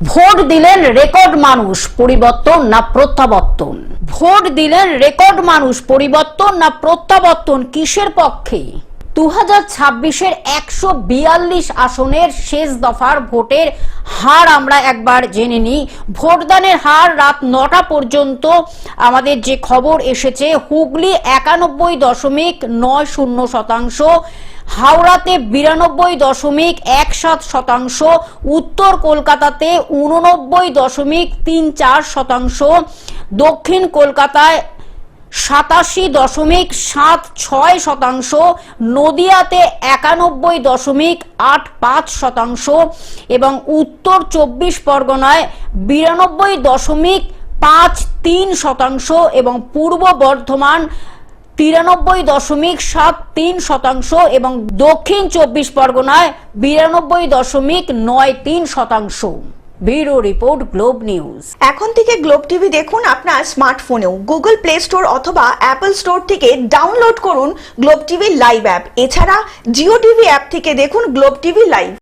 Vote দিলেন record মানুষ, পরিবর্তন না প্রত্যাবর্তন? ভোট দিলেন রেকর্ড মানুষ, পরিবর্তন না প্রত্যাবর্তন? কিসের পক্ষে? 2026-এর 142 আসনের শেষ দফার ভোটের হার আমরা একবার জেনে নিই। ভোটদানের হার রাত 9টা পর্যন্ত আমাদের যে খবর এসেছে, হুগলি 91.90%, হাওড়াতে 92.17%, উত্তর কলকাতাতে 89.34%, দক্ষিণ কলকাতায় 87.76%, নদিয়াতে 91.85% এবং উত্তর 24 পরগনায় 92.53% এবং পূর্ব বর্ধমান 93.73% এবং দক্ষিণ 24 পরগনায় 92.93%। Bureau report, globe news. এখন থেকে গ্লোব টিভি দেখুন আপনার স্মার্টফোনেও। গুগল প্লে স্টোর অথবা অ্যাপল স্টোর থেকে ডাউনলোড করুন গ্লোব টিভি লাইভ অ্যাপ। এছাড়া জিও টিভি অ্যাপ থেকে দেখুন গ্লোব টিভি লাইভ।